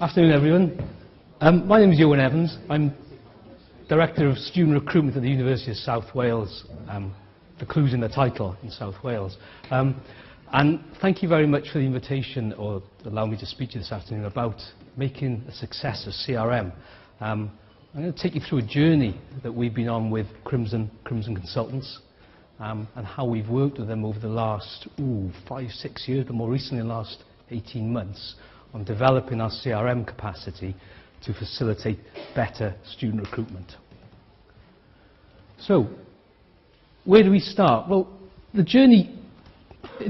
Afternoon, everyone. My name is Ioan Evans. I'm Director of Student Recruitment at the University of South Wales. The clue's in the title, in South Wales. And thank you very much for the invitation, or allowing me to speak to you this afternoon about making a success of CRM. I'm going to take you through a journey that we've been on with Crimson Consultants, and how we've worked with them over the last 5-6 years, but more recently in the last 18 months, on developing our CRM capacity to facilitate better student recruitment. So, where do we start? Well, in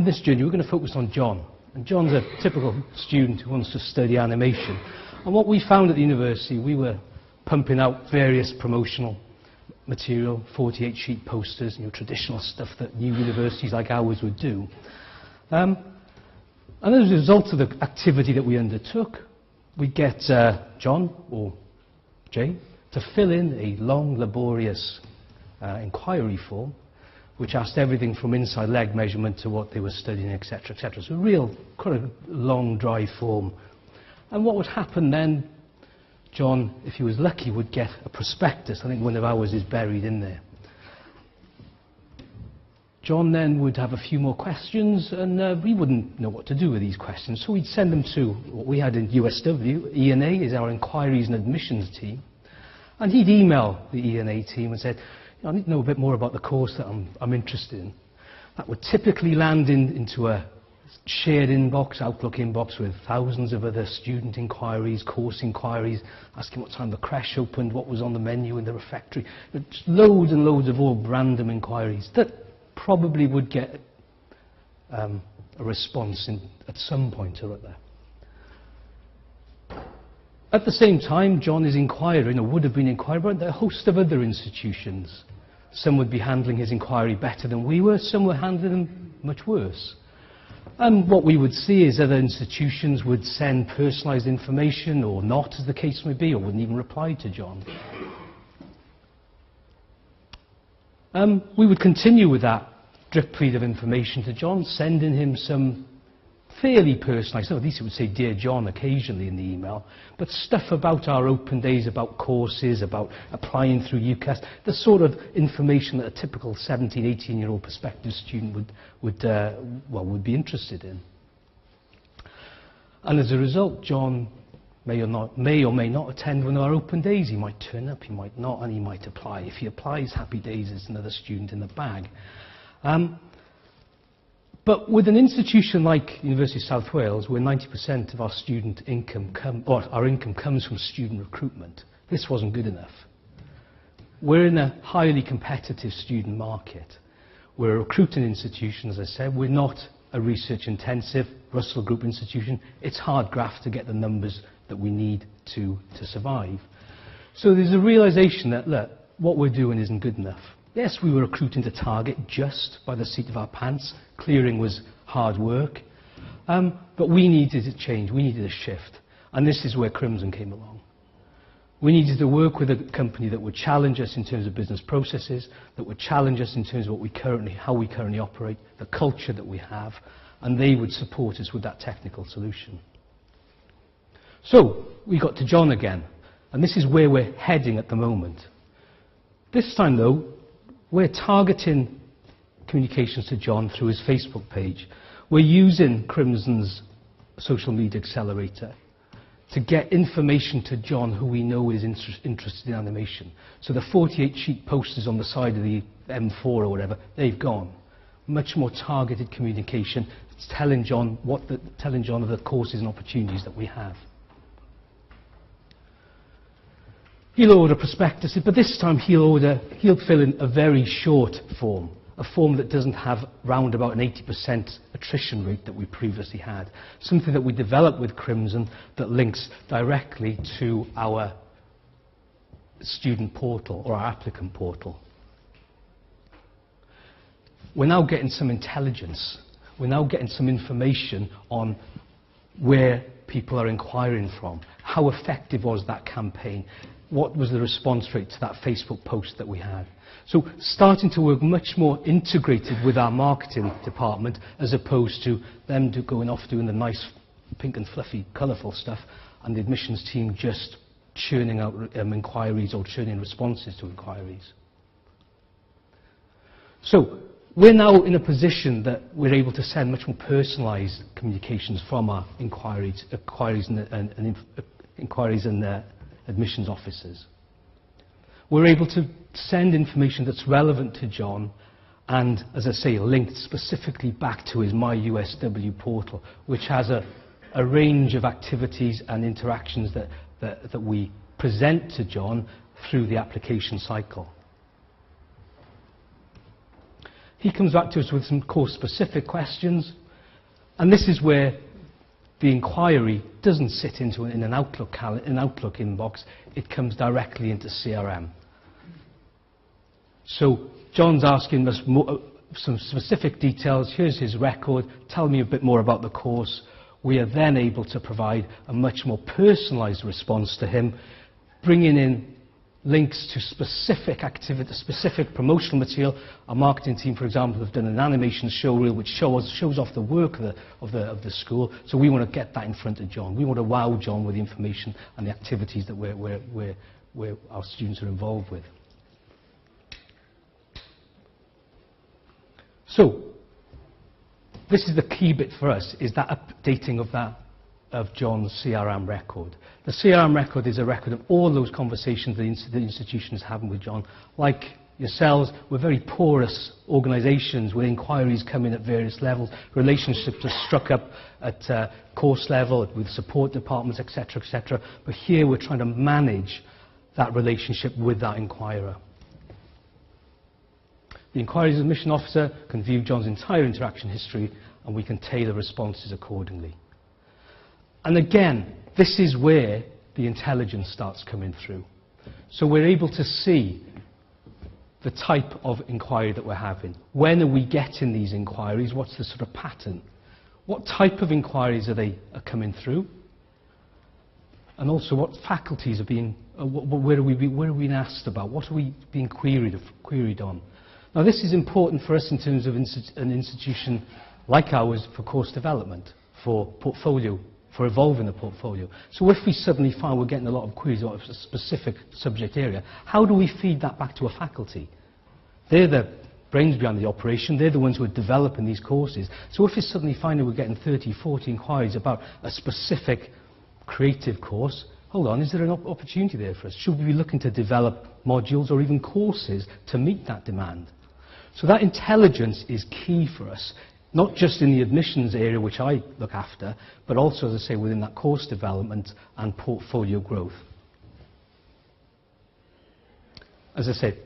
this journey we're going to focus on John. And John's a typical student who wants to study animation. And what we found at the university, we were pumping out various promotional material, 48-sheet posters, traditional stuff that new universities like ours would do. And as a result of the activity that we undertook, we get John, or Jay, to fill in a long, laborious inquiry form, which asked everything from inside leg measurement to what they were studying, etc., etc. So quite a long, dry form. And what would happen then, John, if he was lucky, would get a prospectus. I think one of ours is buried in there. John then would have a few more questions, and we wouldn't know what to do with these questions, so we'd send them to what we had in USW. ENA is our Inquiries and Admissions team, and he'd email the ENA team and said, I need to know a bit more about the course that I'm interested in. That would typically land into a shared inbox, Outlook inbox, with thousands of other student inquiries, course inquiries, asking what time the creche opened, what was on the menu in the refectory. Just loads and loads of all random inquiries that probably would get a response at some point or other. At the same time, John is inquiring, or would have been inquiring, about a host of other institutions. Some would be handling his inquiry better than we were, some were handling them much worse. And what we would see is other institutions would send personalised information, or not, as the case may be, or wouldn't even reply to John. We would continue with that drip feed of information to John, sending him some fairly personalised, at least it would say Dear John occasionally in the email, but stuff about our open days, about courses, about applying through UCAS, the sort of information that a typical 17, 18-year-old prospective student would be interested in. And as a result, John may or may not attend one of our open days. He might turn up, he might not, and he might apply. If he applies, happy days, there's another student in the bag. But with an institution like University of South Wales, where 90% of our student income comes from student recruitment, this wasn't good enough. We're in a highly competitive student market. We're a recruiting institution, as I said. We're not a research-intensive Russell Group institution. It's hard graft to get the numbers that we need to survive. So there's a realisation that, look, what we're doing isn't good enough. Yes, we were recruiting to target just by the seat of our pants. Clearing was hard work. But we needed a change. We needed a shift. And this is where Crimson came along. We needed to work with a company that would challenge us in terms of business processes, that would challenge us in terms of how we currently operate, the culture that we have, and they would support us with that technical solution. So we got to John again, and this is where we're heading at the moment. This time, though, we're targeting communications to John through his Facebook page. We're using Crimson's social media accelerator to get information to John, who we know is interested in animation. So the 48-sheet posters on the side of the M4 or whatever, they've gone. Much more targeted communication, telling John of the courses and opportunities that we have. He'll order prospectuses, but this time he'll fill in a very short form, a form that doesn't have round about an 80% attrition rate that we previously had. Something that we developed with Crimson that links directly to our student portal, or our applicant portal. We're now getting some intelligence. We're now getting some information on where people are inquiring from. How effective was that campaign? What was the response rate to that Facebook post that we had? So starting to work much more integrated with our marketing department, as opposed to them going off doing the nice pink and fluffy, colourful stuff, and the admissions team just churning out inquiries or churning responses to inquiries. So we're now in a position that we're able to send much more personalised communications from our inquiries and admissions officers. We're able to send information that's relevant to John and, as I say, linked specifically back to his My USW portal, which has a range of activities and interactions that we present to John through the application cycle. He comes back to us with some course-specific questions, and this is where the inquiry doesn't sit in an Outlook inbox, it comes directly into CRM. So John's asking us some specific details. Here's his record. Tell me a bit more about the course. We are then able to provide a much more personalised response to him, bringing in links to specific activity, specific promotional material. Our marketing team, for example, have done an animation show reel which shows off the work of the school. So we want to get that in front of John. We want to wow John with the information and the activities that where our students are involved with. So this is the key bit for us, is that updating of John's CRM record. The CRM record is a record of all those conversations the institution is having with John. Like yourselves, we're very porous organisations with inquiries coming at various levels. Relationships are struck up at course level, with support departments, etc., etc. But here we're trying to manage that relationship with that inquirer. The inquiries admission officer can view John's entire interaction history, and we can tailor responses accordingly. And again, this is where the intelligence starts coming through. So we're able to see the type of inquiry that we're having. When are we getting these inquiries? What's the sort of pattern? What type of inquiries are coming through? And also what faculties are being, where are we being asked about? What are we being queried on? Now this is important for us in terms of an institution like ours for course development, for portfolio, for evolving the portfolio. So if we suddenly find we're getting a lot of queries about a specific subject area, how do we feed that back to a faculty? They're the brains behind the operation, they're the ones who are developing these courses. So if we suddenly find that we're getting 30, 40 inquiries about a specific creative course, hold on, is there an opportunity there for us? Should we be looking to develop modules or even courses to meet that demand? So that intelligence is key for us, not just in the admissions area, which I look after, but also, as I say, within that course development and portfolio growth. As I said,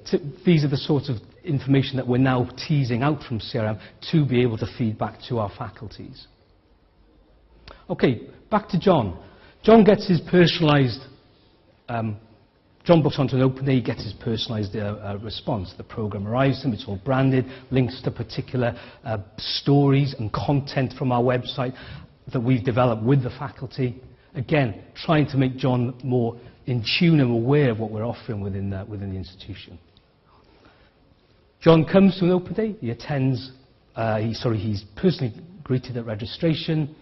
these are the sorts of information that we're now teasing out from CRM to be able to feed back to our faculties. Okay, back to John. John gets his personalised John books onto an open day, he gets his personalised response. The programme arrives to him, it's all branded, links to particular stories and content from our website that we've developed with the faculty. Again, trying to make John more in tune and aware of what we're offering within the institution. John comes to an open day, he attends, he's personally greeted at registration,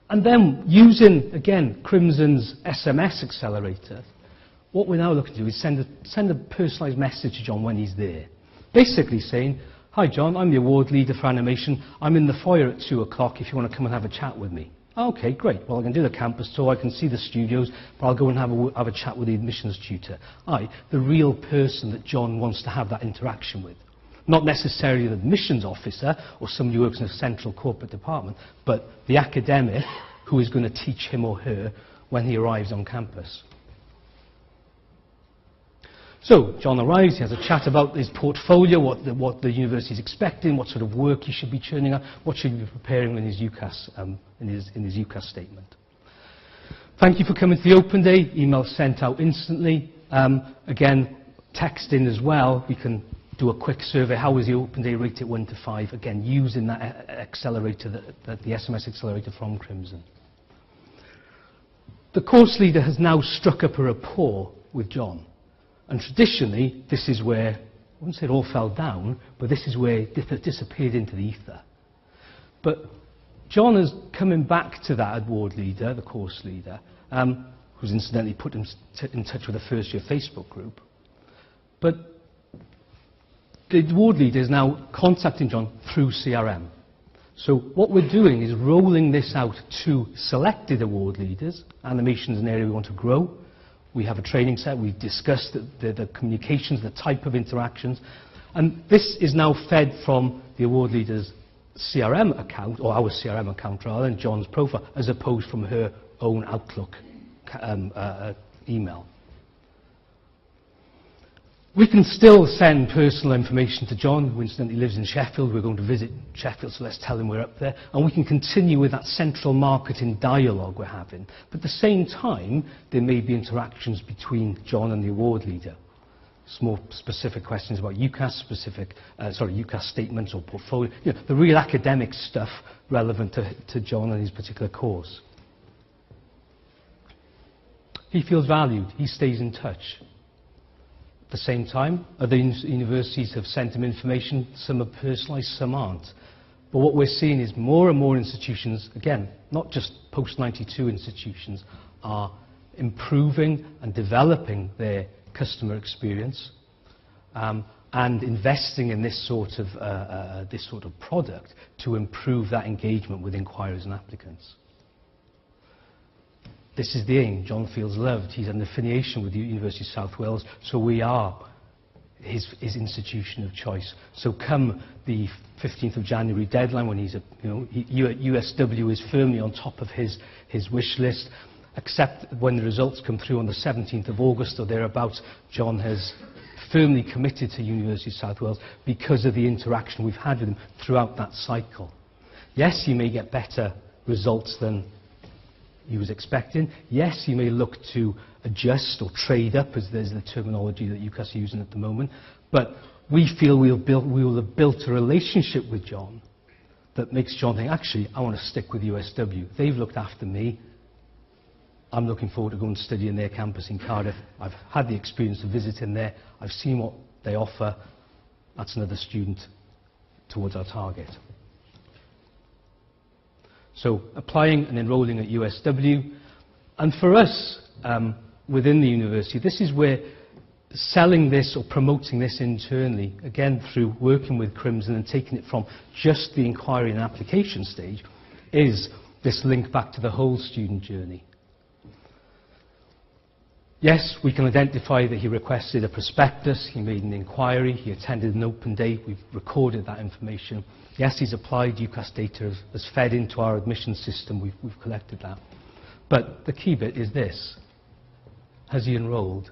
and then using, again, Crimson's SMS accelerator, what we're now looking to do is send a personalised message to John when he's there. Basically saying, hi John, I'm the award leader for animation. I'm in the foyer at 2 o'clock if you want to come and have a chat with me. Okay, great. Well, I can do the campus tour, I can see the studios, but I'll go and have a chat with the admissions tutor. The real person that John wants to have that interaction with. Not necessarily the admissions officer or somebody who works in a central corporate department, but the academic who is going to teach him or her when he arrives on campus. So John arrives, he has a chat about his portfolio, what the university is expecting, what sort of work he should be churning out, what should he be preparing in his UCAS, in his UCAS statement. Thank you for coming to the open day. Email sent out instantly. Again, text in as well. We can do a quick survey. How was the open day rated 1 to 5? Again, using that accelerator, the SMS accelerator from Crimson. The course leader has now struck up a rapport with John. And traditionally, this is where, I wouldn't say it all fell down, but this is where it disappeared into the ether. But John is coming back to that award leader, the course leader, who's incidentally put him in touch with the first year Facebook group. But the award leader is now contacting John through CRM. So what we're doing is rolling this out to selected award leaders. Animation is an area we want to grow. We have a training set. We've discussed the communications, the type of interactions. And this is now fed from the award leader's CRM account, or our CRM account rather, than John's profile, as opposed from her own Outlook email. We can still send personal information to John, who incidentally lives in Sheffield. We're going to visit Sheffield, so let's tell him we're up there. And we can continue with that central marketing dialogue we're having. But at the same time, there may be interactions between John and the award leader. Some more specific questions about UCAS, UCAS statements or portfolio. You know, the real academic stuff relevant to John and his particular course. He feels valued. He stays in touch. At the same time, other universities have sent him information. Some are personalised, some aren't. But what we're seeing is more and more institutions, again, not just post-92 institutions, are improving and developing their customer experience and investing in this sort of product to improve that engagement with inquiries and applicants. This is the aim. John feels loved. He's an affiliation with the University of South Wales, so we are his institution of choice. So come the 15th of January deadline, when he's USW is firmly on top of his wish list, except when the results come through on the 17th of August or thereabouts, John has firmly committed to University of South Wales because of the interaction we've had with him throughout that cycle. Yes, he may get better results than he was expecting. Yes, he may look to adjust or trade up, as there's the terminology that UCAS are using at the moment. But we feel we will have built a relationship with John that makes John think, actually, I want to stick with USW. They've looked after me. I'm looking forward to going to study in their campus in Cardiff. I've had the experience of visiting there. I've seen what they offer. That's another student towards our target. So applying and enrolling at USW. And for us, within the university, this is where selling this or promoting this internally, again through working with Crimson and taking it from just the inquiry and application stage, is this link back to the whole student journey. Yes, we can identify that he requested a prospectus, he made an inquiry, he attended an open day, we've recorded that information. Yes, he's applied, UCAS data has fed into our admission system, we've collected that. But the key bit is this: has he enrolled?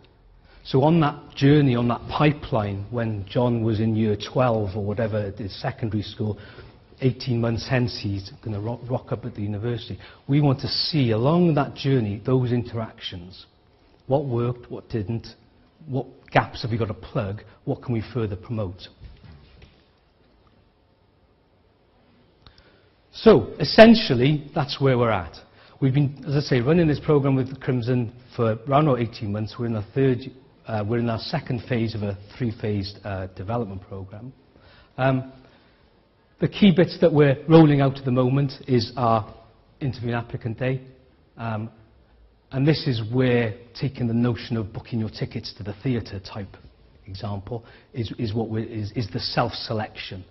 So on that journey, on that pipeline, when John was in year 12 or whatever at his secondary school, 18 months hence he's going to rock up at the university. We want to see along that journey those interactions. What worked, what didn't, what gaps have we got to plug, what can we further promote? So, essentially, that's where we're at. We've been, as I say, running this program with Crimson for around 18 months. We're in our second phase of a three-phased development program. The key bits that we're rolling out at the moment is our interview and applicant day. And this is where taking the notion of booking your tickets to the theatre type example is the self-selection,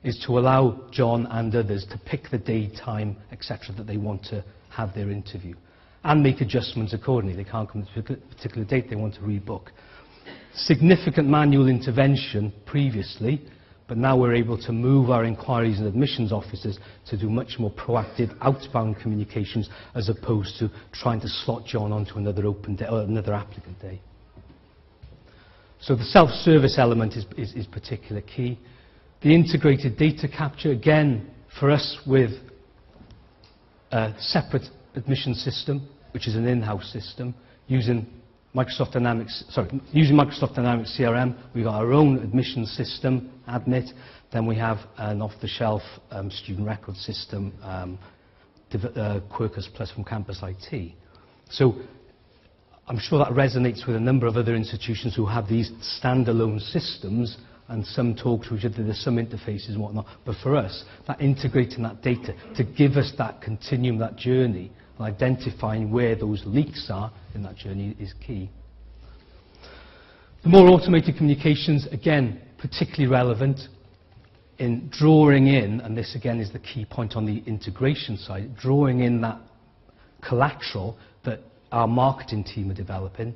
is to allow John and others to pick the day, time, etc. that they want to have their interview and make adjustments accordingly. They can't come to a particular date, they want to rebook. Significant manual intervention previously, but now we're able to move our inquiries and admissions officers to do much more proactive outbound communications as opposed to trying to slot John onto another open day or another applicant day. So the self-service element is particularly key. The integrated data capture, again, for us with a separate admission system, which is an in-house system, using Microsoft Dynamics CRM, we've got our own admission system, Admit, then we have an off-the-shelf student record system, Quercus Plus from Campus IT. So I'm sure that resonates with a number of other institutions who have these standalone systems, and some talk to each other, there's some interfaces and whatnot. But for us, that integrating that data to give us that continuum, that journey, and identifying where those leaks are in that journey is key. The more automated communications, again, particularly relevant in drawing in, and this again is the key point on the integration side, drawing in that collateral that our marketing team are developing.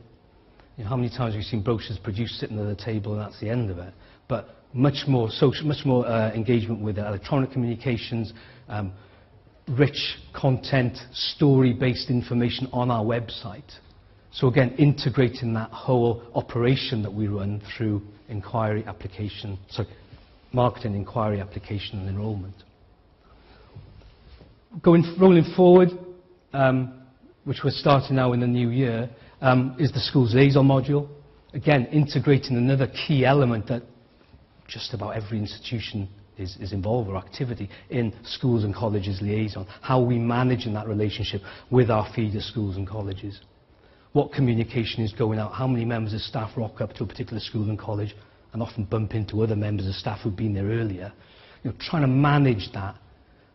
You know, how many times have we seen brochures produced sitting at the table and that's the end of it? But much more social, much more engagement with electronic communications, rich content, story-based information on our website. So again, integrating that whole operation that we run through inquiry application, marketing, inquiry, application and enrolment. Rolling forward, which we're starting now in the new year, is the schools liaison module. Again, integrating another key element that just about every institution is involved, or activity in schools and colleges liaison. How we manage in that relationship with our feeder schools and colleges. What communication is going out, how many members of staff rock up to a particular school and college and often bump into other members of staff who've been there earlier. You know, trying to manage that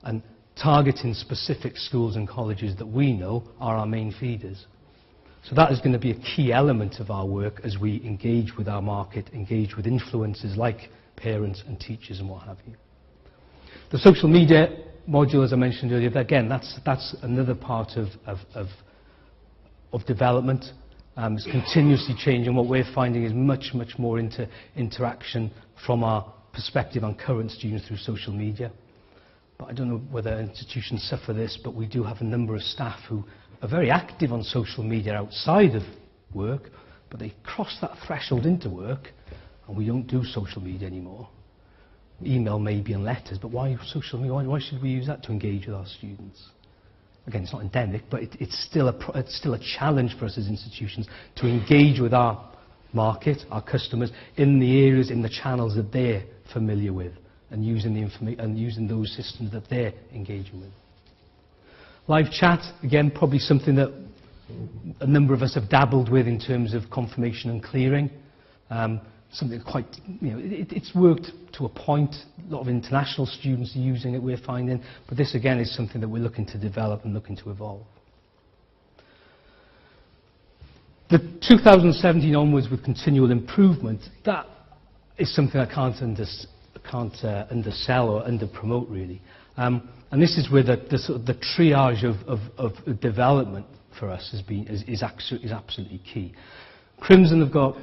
and targeting specific schools and colleges that we know are our main feeders. So that is going to be a key element of our work as we engage with our market, engage with influencers like parents and teachers and what have you. The social media module, as I mentioned earlier, again, that's another part of development. It's continuously changing. What we're finding is much more interaction from our perspective on current students through social media. But I don't know whether institutions suffer this, but we do have a number of staff who are very active on social media outside of work, but they cross that threshold into work, and we don't do social media anymore. Email maybe and letters, but why social media? Why should we use that to engage with our students? Again, it's not endemic, but it's still a challenge for us as institutions to engage with our market, our customers, in the areas, in the channels that they're familiar with, and using the information and using those systems that they're engaging with. Live chat, again, probably something that a number of us have dabbled with in terms of confirmation and clearing. Something quite, you know, it's worked to a point. A lot of international students are using it, we're finding, but this again is something that we're looking to develop and looking to evolve. The 2017 onwards with continual improvement, that is something I can't undersell or underpromote really. And this is where the triage of development for us is absolutely key. Crimson have got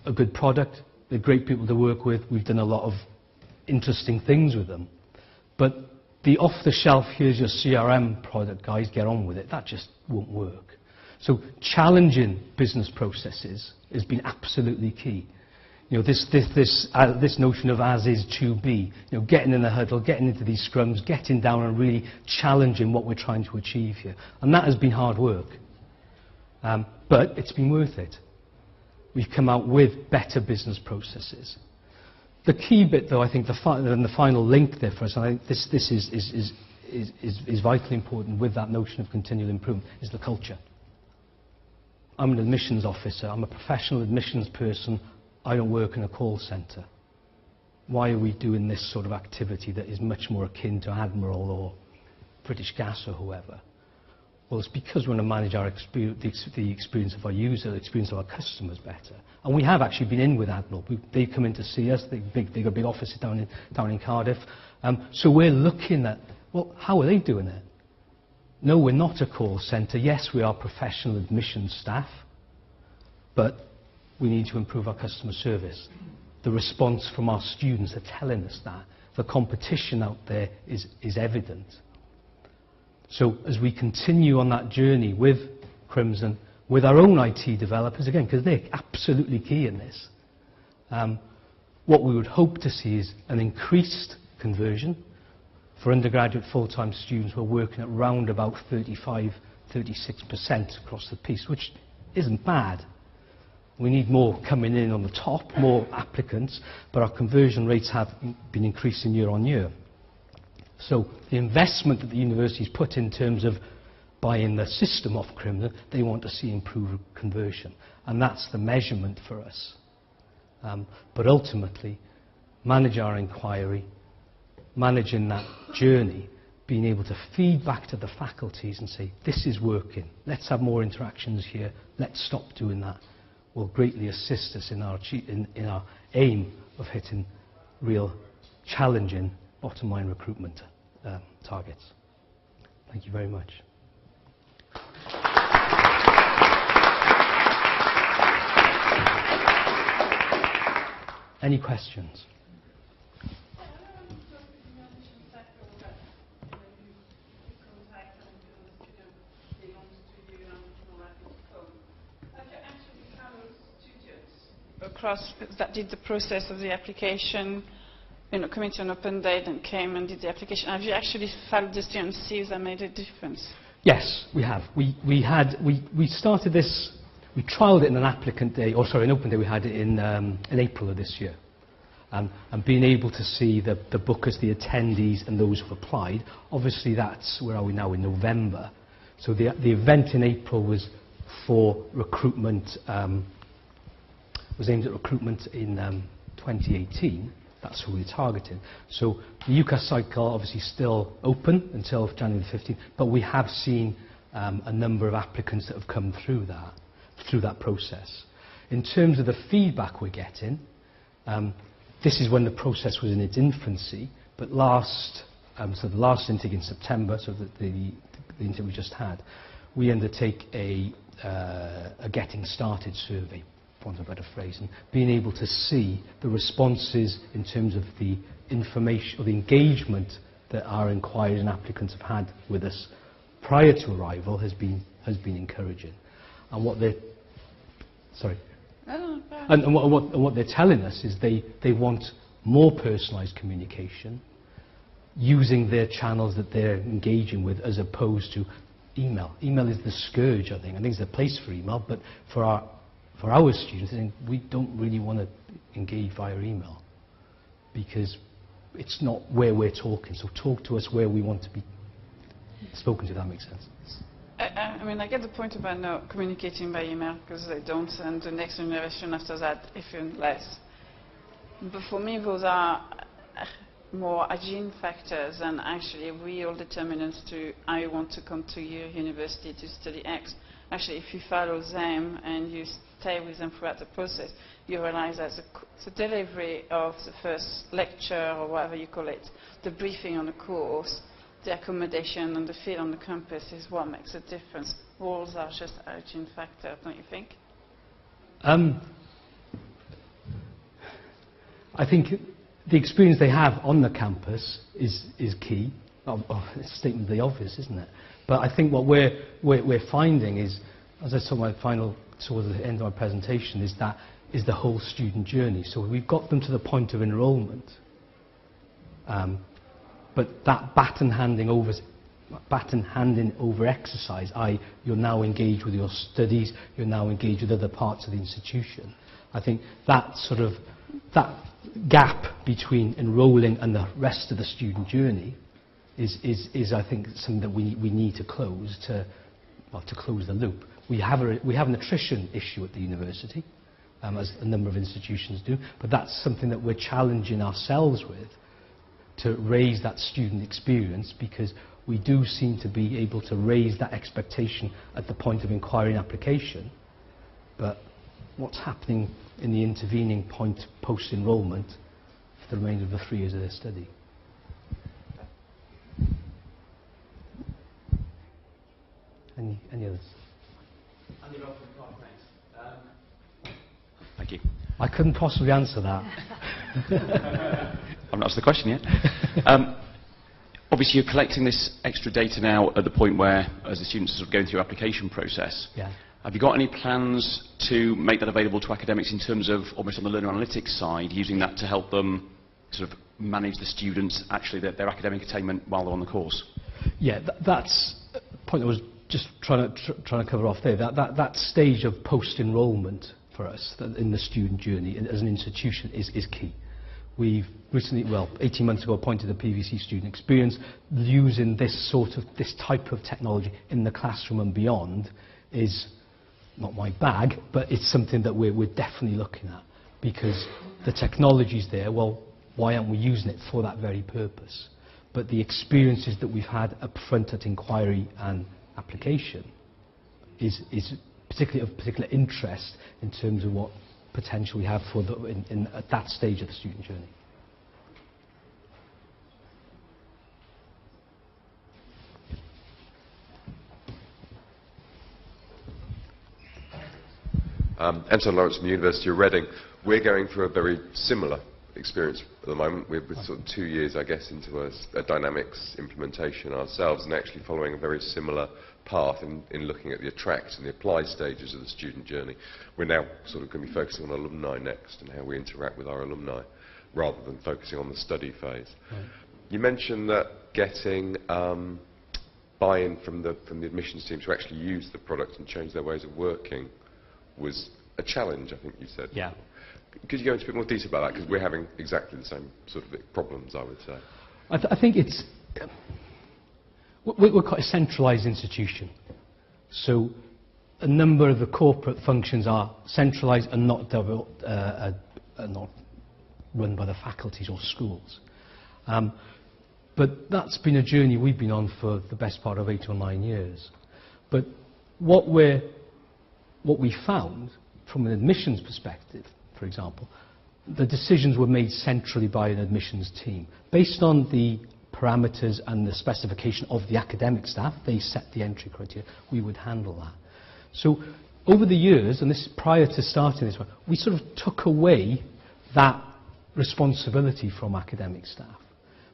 a good product, they're great people to work with, we've done a lot of interesting things with them. But the off-the-shelf, here's your CRM product, guys, get on with it, that just won't work. So challenging business processes has been absolutely key. You know, this notion of as is to be, you know, getting in the huddle, getting into these scrums, getting down and really challenging what we're trying to achieve here. And that has been hard work. But it's been worth it. We've come out with better business processes. The key bit, though, I think, the final link there for us, and I think this is vitally important with that notion of continual improvement, is the culture. I'm an admissions officer, I'm a professional admissions person, I don't work in a call centre. Why are we doing this sort of activity that is much more akin to Admiral or British Gas or whoever? Well, it's because we want to manage the experience of our user, the experience of our customers better. And we have actually been in with Admiral. They come in to see us. They've got big offices down in Cardiff. So we're looking at, well, how are they doing it? No, we're not a call centre. Yes, we are professional admissions staff, but we need to improve our customer service. The response from our students are telling us that. The competition out there is evident. So as we continue on that journey with Crimson, with our own IT developers, again, because they're absolutely key in this, what we would hope to see is an increased conversion. For undergraduate full-time students, we're working at around about 35-36% across the piece, which isn't bad. We need more coming in on the top, more applicants, but our conversion rates have been increasing year on year. So the investment that the universities put in terms of buying the system off Crimson, they want to see improved conversion. And that's the measurement for us. But ultimately, manage our inquiry, managing that journey, being able to feed back to the faculties and say, this is working, let's have more interactions here, let's stop doing that, will greatly assist us in our aim of hitting real challenging bottom line recruitment targets. Thank you very much. Any questions? Across that did the process of the application, committee on open date and came and did the application. Have you actually followed the students, see if that made a difference? Yes, we have. We started this. We trialled it in an applicant day, or sorry, an open day. We had it in April of this year, and being able to see the bookers, the attendees, and those who've applied. Obviously, that's where are we now in November. So the event in April was for recruitment. Was aimed at recruitment in 2018. That's who we're targeting. So the UCAS cycle obviously still open until January the 15th, but we have seen a number of applicants that have come through that process. In terms of the feedback we're getting, this is when the process was in its infancy, but so the last intake in September, so the intake we just had, we undertake a getting started survey, for want of a better phrase, and being able to see the responses in terms of the information or the engagement that our inquiries and applicants have had with us prior to arrival has been encouraging. And what they're what they're telling us is they want more personalised communication using their channels that they're engaging with, as opposed to email. Email is the scourge, I think. I think it's the place for email, but for our students, I think we don't really want to engage via email because it's not where we're talking. So talk to us where we want to be spoken to, if that makes sense. I mean, I get the point about not communicating by email, because they don't, and the next generation after that, even less. But for me, those are more hygiene factors and actually real determinants to I want to come to your university to study X. Actually, if you follow them and you stay with them throughout the process, you realize that the delivery of the first lecture, or whatever you call it, the briefing on the course, the accommodation and the feel on the campus is what makes a difference. Walls are just a hygiene factor, don't you think? I think the experience they have on the campus is key. It's a statement of the obvious, isn't it? But I think what we're finding is, as I saw towards the end of my presentation, is the whole student journey. So we've got them to the point of enrolment, but that baton handing over exercise, you're now engaged with your studies, you're now engaged with other parts of the institution. I think that gap between enrolling and the rest of the student journey is I think something that we need to close to close the loop. We have an attrition issue at the university, as a number of institutions do, but that's something that we're challenging ourselves with, to raise that student experience, because we do seem to be able to raise that expectation at the point of inquiry and application, but what's happening in the intervening point post-enrolment for the remainder of the 3 years of their study? Any others? Thank you. I couldn't possibly answer that. I've not asked the question yet. Obviously, you're collecting this extra data now at the point where, as the students are sort of going through the application process. Yeah. Have you got any plans to make that available to academics in terms of almost on the learner analytics side, using that to help them sort of manage the students, actually their academic attainment while they're on the course? Yeah, that's a point I was just trying to cover off there. That stage of post-enrolment for us in the student journey as an institution is key. We've recently, 18 months ago, appointed a PVC student experience. Using this type of technology in the classroom and beyond is not my bag, but it's something that we're definitely looking at. because the technology's there. Well, why aren't we using it for that very purpose? But the experiences that we've had up front at inquiry and application is particularly of particular interest in terms of what potential we have for at that stage of the student journey. Anton Lawrence from the University of Reading. We're going through a very similar experience at the moment. We're sort of 2 years, I guess, into a dynamics implementation ourselves, and actually following a very similar path in looking at the attract and the apply stages of the student journey. We're now sort of going to be focusing on alumni next and how we interact with our alumni, rather than focusing on the study phase. Right. You mentioned that getting buy-in from the admissions team to actually use the product and change their ways of working was a challenge, I think you said. Yeah. Could you go into a bit more detail about that? Because we're having exactly the same sort of problems, I would say. I think it's... We're quite a centralised institution. So a number of the corporate functions are centralised and not run by the faculties or schools. But that's been a journey we've been on for the best part of 8 or 9 years. But what we found from an admissions perspective, for example, the decisions were made centrally by an admissions team. Based on the parameters and the specification of the academic staff, they set the entry criteria. We would handle that. So over the years, and this is prior to starting this one, we sort of took away that responsibility from academic staff.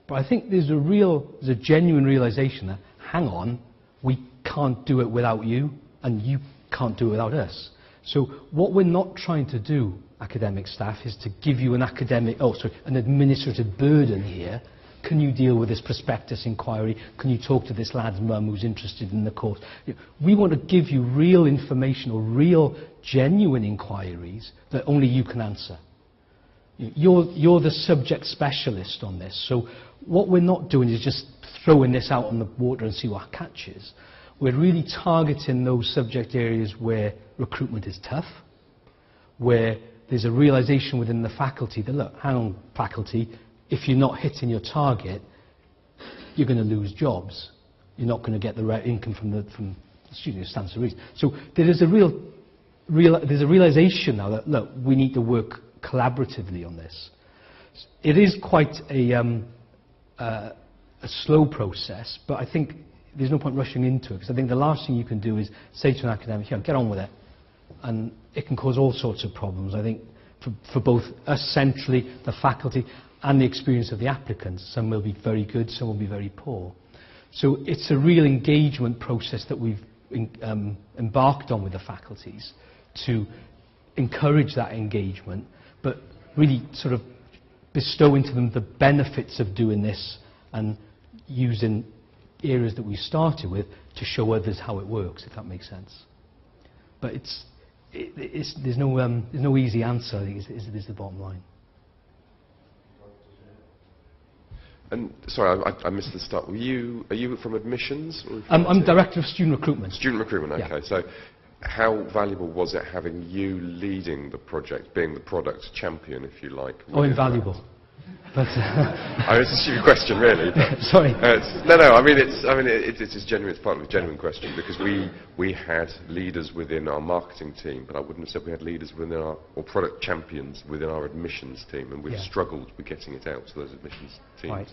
But I think there's a genuine realization that, hang on, we can't do it without you, and you can't do it without us. So what we're not trying to do, academic staff, is to give you an administrative burden here. Can you deal with this prospectus inquiry? Can you talk to this lad's mum who's interested in the course? We want to give you real information or real genuine inquiries that only you can answer. You're the subject specialist on this. So what we're not doing is just throwing this out on the water and see what catches. We're really targeting those subject areas where recruitment is tough, where there's a realization within the faculty that, look, hang on, faculty, if you're not hitting your target, you're going to lose jobs. You're not going to get the right income from the student who stands to reason. So there is there's a realization now that, look, we need to work collaboratively on this. It is quite a slow process, but I think there's no point rushing into it, because I think the last thing you can do is say to an academic, yeah, get on with it. And it can cause all sorts of problems, I think, for both us centrally, the faculty, and the experience of the applicants. Some will be very good, some will be very poor. So it's a real engagement process that we've embarked on with the faculties to encourage that engagement, but really sort of bestow into them the benefits of doing this and using areas that we started with to show others how it works, if that makes sense. But there's no easy answer, I think, is the bottom line. And sorry, I missed the start. Are you from admissions? Or I'm Director of Student Recruitment. Student Recruitment, okay. Yeah. So how valuable was it having you leading the project, being the product champion, if you like? Oh, invaluable. But it's a stupid question, really. Sorry. No. I mean, it's genuine. It's part of a genuine question, because we had leaders within our marketing team, but I wouldn't have said we had leaders within our, or product champions within our admissions team, and we've struggled with getting it out to those admissions teams. Right.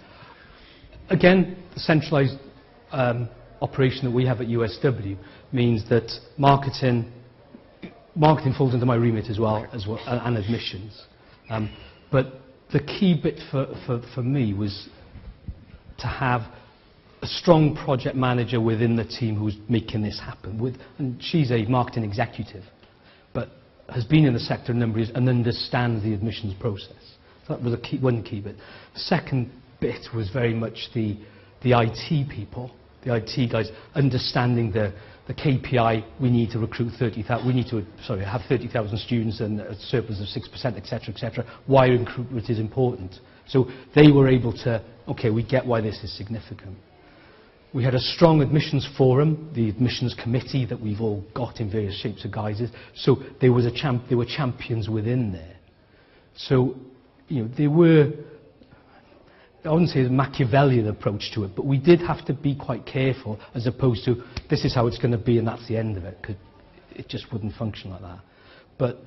Again, the centralised operation that we have at USW means that marketing falls into my remit as well, and admissions. But the key bit for me was to have a strong project manager within the team who's making this happen. And she's a marketing executive, but has been in the sector a number of years and understands the admissions process. So that was one key bit. The second bit was very much the IT people, the IT guys, understanding the KPI. We need to recruit 30,000. We need to have 30,000 students and a surplus of 6%, etc., etc. Why recruitment is important. So they were able to, okay, we get why this is significant. We had a strong admissions forum, the admissions committee that we've all got in various shapes and guises. So there were champions within there. So, you know, there were, I wouldn't say a Machiavellian approach to it, but we did have to be quite careful as opposed to this is how it's going to be and that's the end of it, because it just wouldn't function like that. But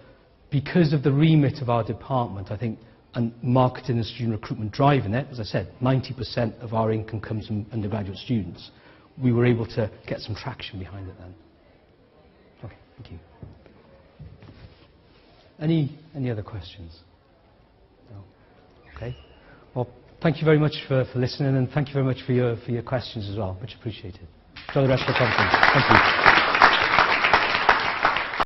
because of the remit of our department, I think, and marketing and student recruitment driving it, as I said, 90% of our income comes from undergraduate students. We were able to get some traction behind it then. Okay, thank you. Any other questions? No? Okay. Well, thank you very much for listening, and thank you very much for your questions as well. Much appreciated. Enjoy the rest of the conference. Thank you.